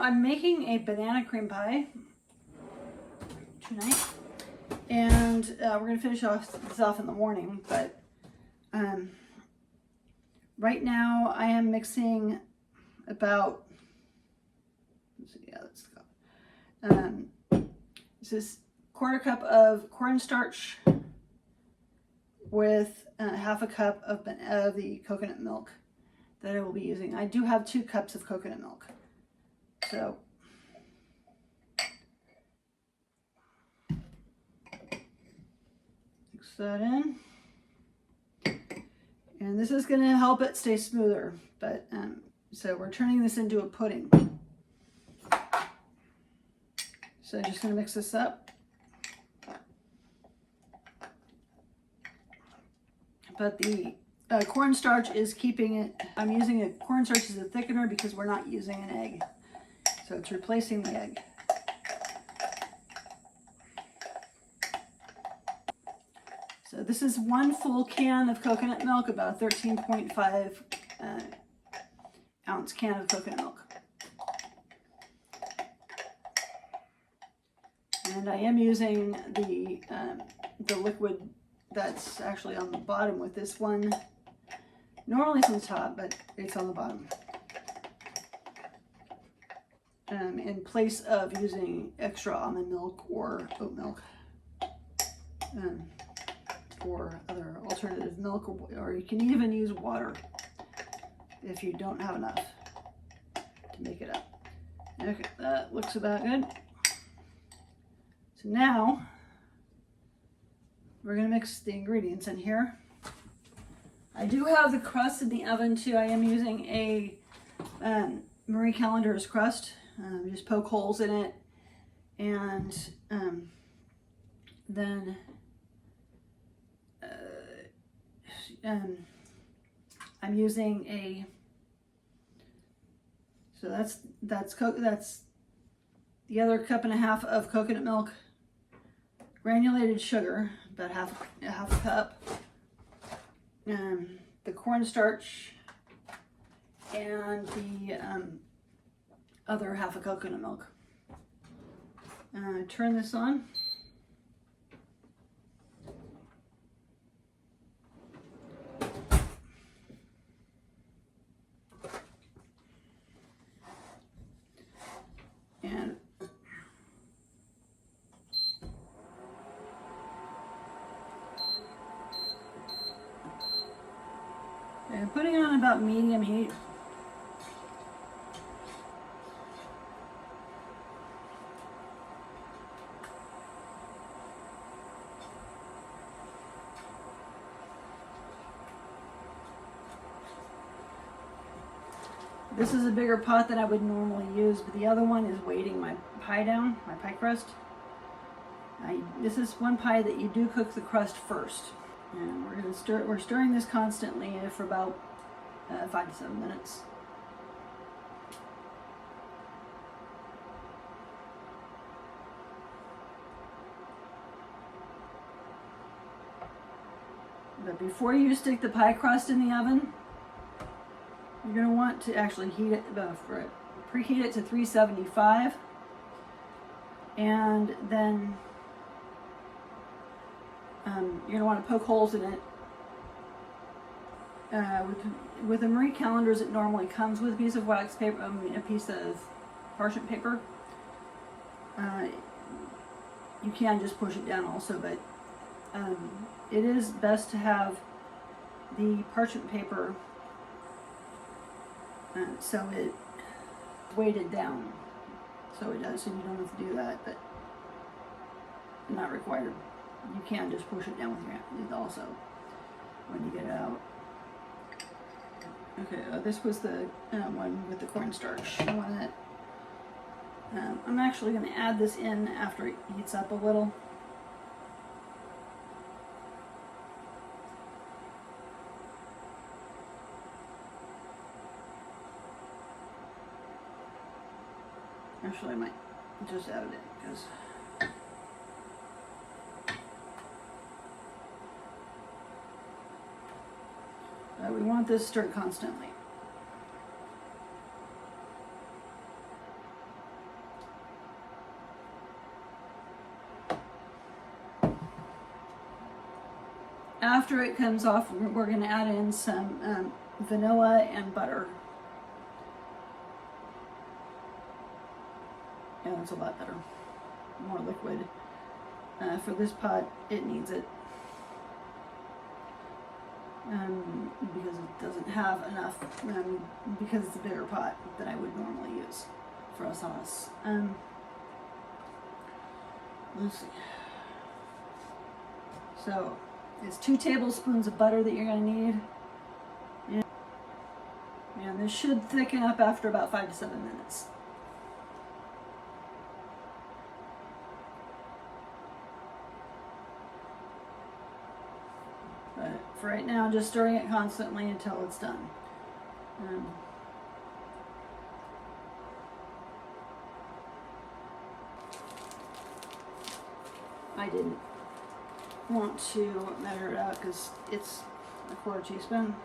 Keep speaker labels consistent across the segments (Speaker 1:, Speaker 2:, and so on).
Speaker 1: I'm making a banana cream pie tonight, and we're going to finish this off in the morning, but right now I am mixing about, let's see, let's go. This is 1/4 cup of cornstarch with half a cup of the coconut milk that I will be using. I do have 2 cups of coconut milk. So mix that in. And this is going to help it stay smoother. But so we're turning this into a pudding. So I'm just going to mix this up. But the cornstarch is keeping it. I'm using a cornstarch as a thickener because we're not using an egg. So it's replacing the egg. So this is 1 full can of coconut milk, about a 13.5 ounce can of coconut milk. And I am using the liquid that's actually on the bottom with this one. Normally it's on the top, but it's on the bottom. In place of using extra almond milk or oat milk, or other alternative milk, or you can even use water if you don't have enough to make it up. Okay, that looks about good. So now we're going to mix the ingredients in here. I do have the crust in the oven too. I am using a Marie Callender's crust. Just poke holes in it, and then I'm using a. So that's the other 1.5 cups of coconut milk, granulated sugar, about half a cup, the cornstarch, and the other half a coconut milk. Turn this on. And putting it on about medium heat. This is a bigger pot than I would normally use, but the other one is weighting my pie down, my pie crust. This is one pie that you do cook the crust first. And we're stirring this constantly for about 5 to 7 minutes. But before you stick the pie crust in the oven, you're going to want to actually heat it, preheat it to 375, and then you're going to want to poke holes in it. With the Marie Callender's, it normally comes with a piece of wax paper, a piece of parchment paper. You can just push it down also, but it is best to have the parchment paper so it weighted down. So it does, so you don't have to do that, but not required. You can just push it down with your hand also when you get it out. Okay, this was the one with the cornstarch. The one that I'm actually going to add this in after it heats up a little. Actually, I might just add it because we want this stirred constantly. after it comes off, we're going to add in some vanilla and butter. Yeah, that's a lot better. More liquid. For this pot, it needs it. Because it doesn't have enough, because it's a bigger pot than I would normally use for a sauce. Let's see. So it's 2 tablespoons of butter that you're going to need. And this should thicken up after about 5 to 7 minutes. But for right now, just stirring it constantly until it's done. I didn't want to measure it out because it's a 1/4 teaspoon.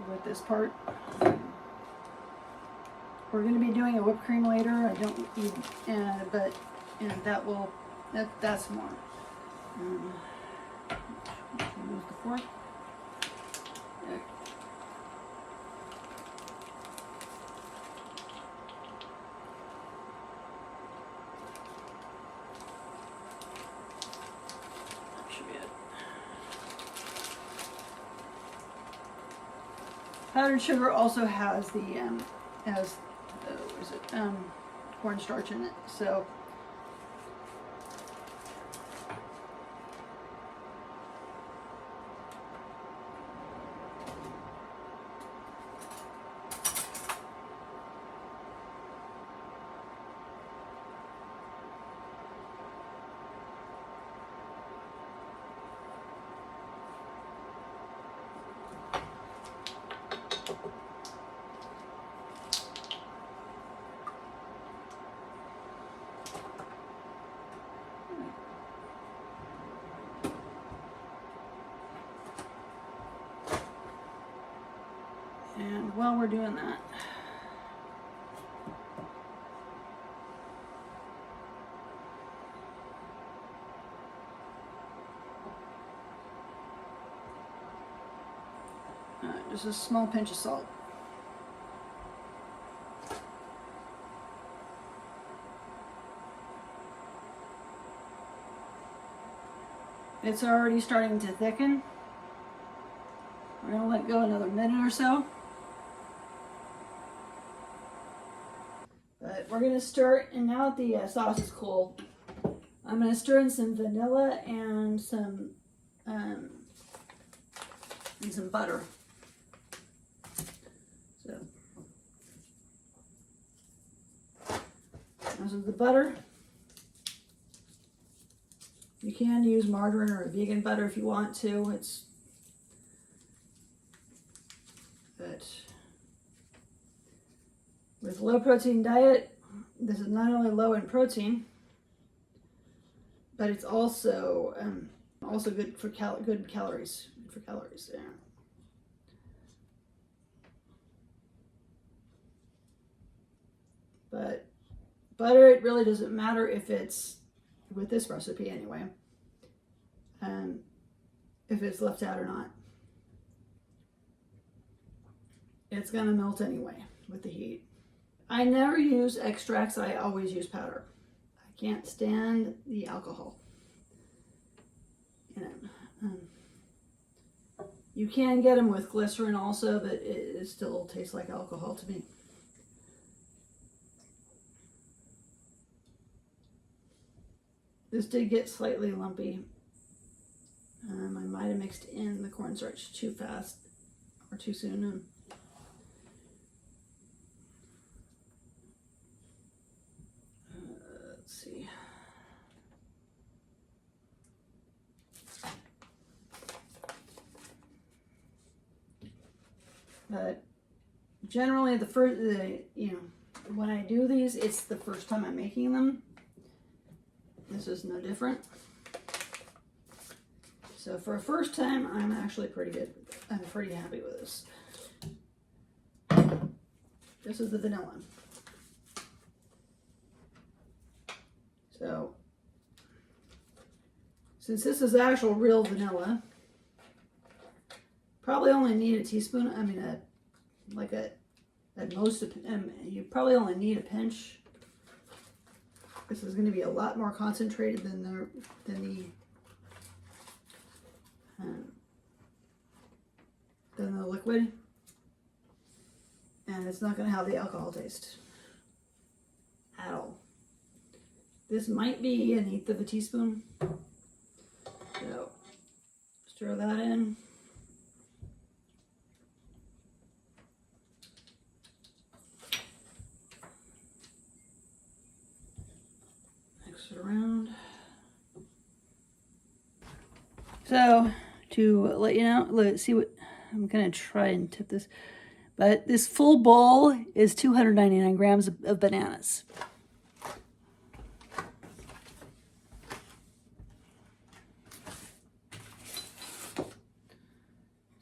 Speaker 1: With this part. We're going to be doing a whipped cream later. I don't need, but that's more. Move the fork. There. That should be it. Powdered sugar also has the cornstarch in it, so and while we're doing that, just a small pinch of salt. It's already starting to thicken. We're going to let go another minute or so. But we're going to stir, and now that the sauce is cool, I'm going to stir in some vanilla and some butter. So this is the butter. You can use margarine or vegan butter if you want to. But with low protein diet, this is not only low in protein, but it's also good for calories. Yeah. But butter, it really doesn't matter if it's, with this recipe anyway, if it's left out or not. It's gonna melt anyway with the heat. I never use extracts, I always use powder. I can't stand the alcohol. You can get them with glycerin also, but it still tastes like alcohol to me. This did get slightly lumpy. I might have mixed in the cornstarch too fast or too soon. Let's see. But generally, when I do these, it's the first time I'm making them. This is no different. So for a first time, I'm actually pretty good. I'm pretty happy with this. This is the vanilla. So, since this is actual real vanilla, probably only need a teaspoon. I mean, at most, you probably only need a pinch. This is going to be a lot more concentrated than the liquid, and it's not going to have the alcohol taste at all. This might be an eighth of a teaspoon. So stir that in. Mix it around. So to let you know, let's see what I'm gonna try and tip this. But this full bowl is 299 grams of bananas.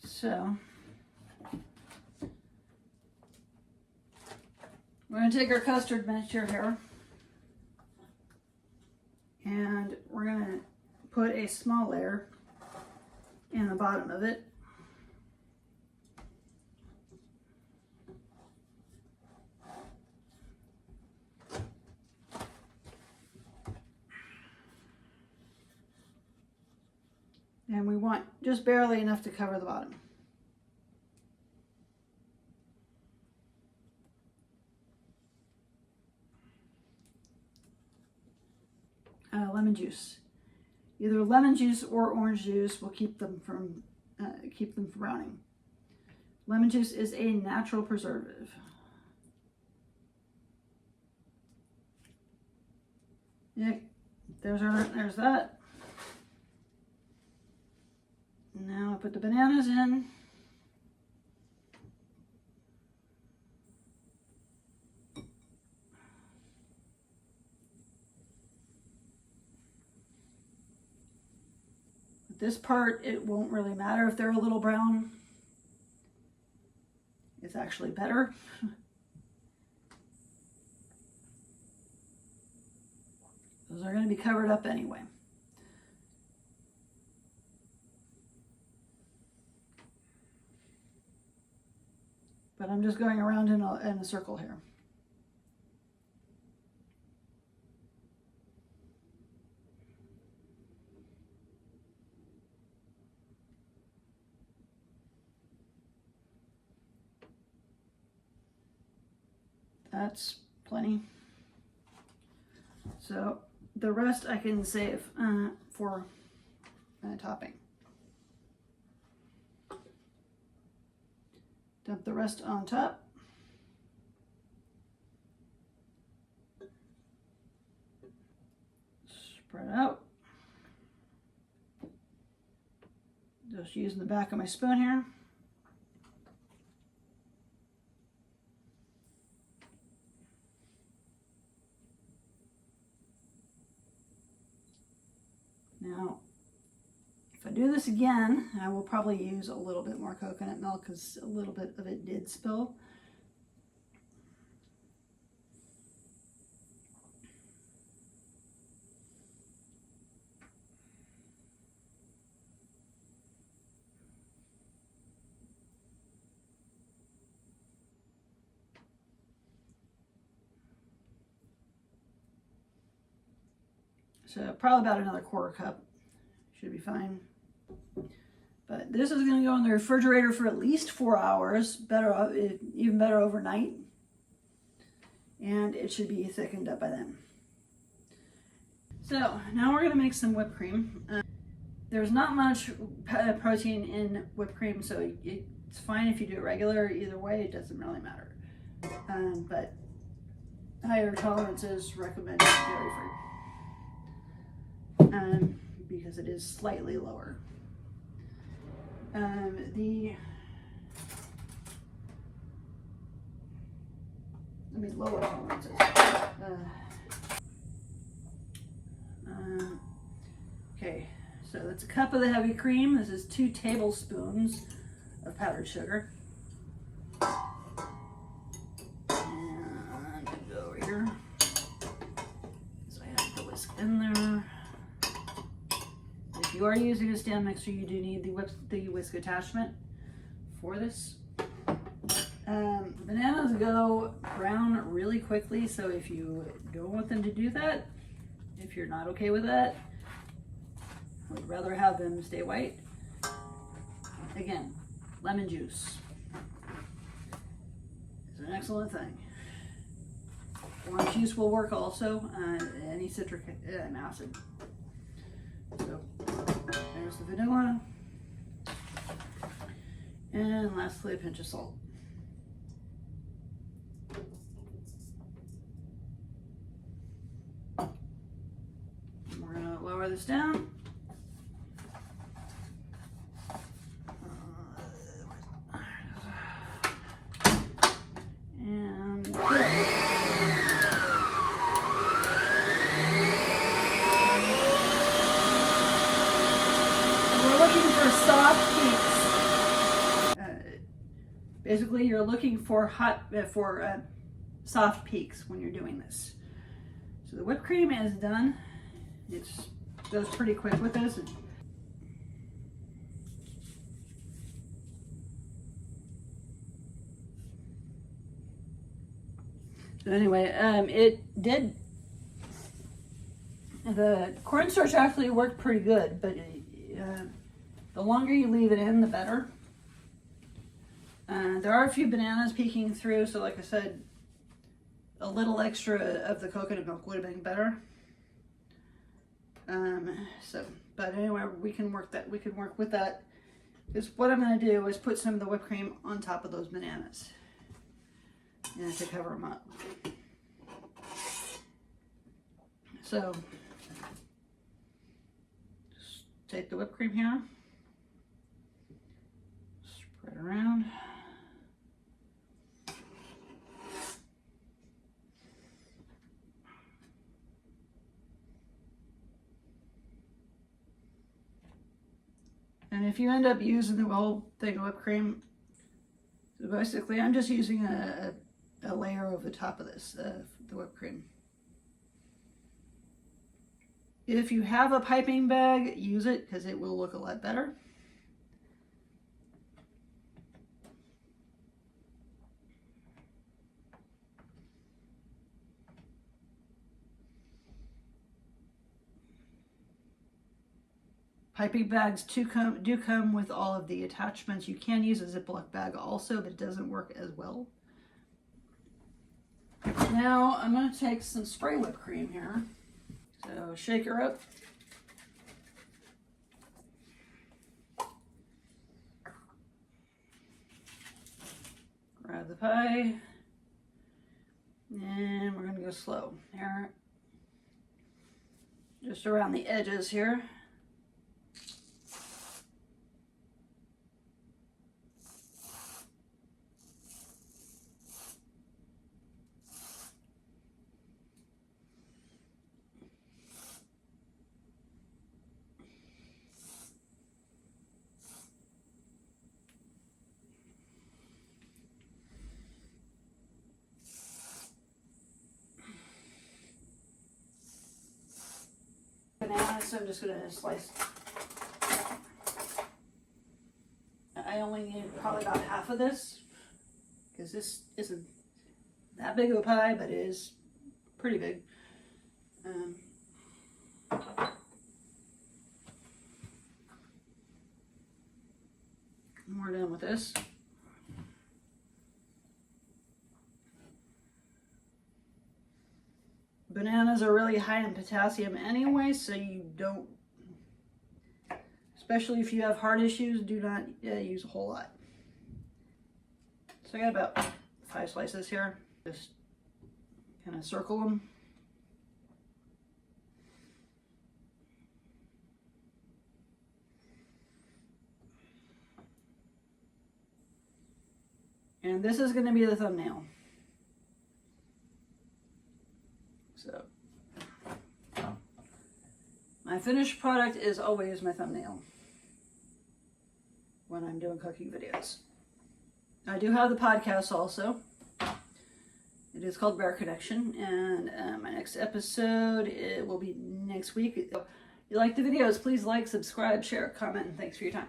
Speaker 1: So we're going to take our custard mixture here, and we're going to put a small layer in the bottom of it. And we want just barely enough to cover the bottom. Lemon juice. Either lemon juice or orange juice will keep them from browning. Lemon juice is a natural preservative. Yeah, there's that. Now I put the bananas in. This part, it won't really matter if they're a little brown. It's actually better. Those are going to be covered up anyway. But I'm just going around in a circle here. That's plenty. So the rest I can save for topping. Dump the rest on top. Spread out. Just using the back of my spoon here. Now, if I do this again, I will probably use a little bit more coconut milk because a little bit of it did spill. So probably about another quarter cup should be fine. But this is going to go in the refrigerator for at least 4 hours, even better overnight. And it should be thickened up by then. So now we're going to make some whipped cream. There's not much protein in whipped cream, so it's fine if you do it regular. Either way, it doesn't really matter. But higher tolerances recommended dairy-free. Because it is slightly lower. Let me lower tolerances. Okay, so that's a cup of the heavy cream. This is 2 tablespoons of powdered sugar. And go over here. So I have the whisk. you are using a stand mixer, you do need the whisk attachment for this. Bananas go brown really quickly, so if you don't want them to do that, if you're not okay with that, I would rather have them stay white. Again, lemon juice is an excellent thing. Orange juice will work also, any citric acid. So there's the vanilla. And lastly, a pinch of salt. We're going to lower this down. And we're looking for soft peaks. Basically, you're looking for soft peaks when you're doing this. So the whipped cream is done. It goes pretty quick with this. So anyway, the cornstarch actually worked pretty good, but the longer you leave it in, the better. There are a few bananas peeking through, so like I said, a little extra of the coconut milk would have been better. But anyway, we can work with that. Because what I'm going to do is put some of the whipped cream on top of those bananas, and to cover them up. So just take the whipped cream here, spread around. And if you end up using the whole thing of whipped cream, so basically I'm just using a layer over the top of this, the whipped cream. If you have a piping bag, use it because it will look a lot better. Piping bags do come with all of the attachments. You can use a Ziploc bag also, but it doesn't work as well. Now I'm going to take some spray whipped cream here. So shake her up. Grab the pie. And we're going to go slow here. Just around the edges here. Bananas, so I'm just going to slice. I only need probably about half of this because this isn't that big of a pie, but it is pretty big. We're done with this. Bananas are really high in potassium anyway, so you don't, especially if you have heart issues, do not use a whole lot. So I got about 5 slices here. Just kind of circle them. And this is going to be the thumbnail. So, my finished product is always my thumbnail when I'm doing cooking videos. I do have the podcast also. It is called Bear Connection, and my next episode, it will be next week. you like the videos, please like, subscribe, share, comment, and thanks for your time.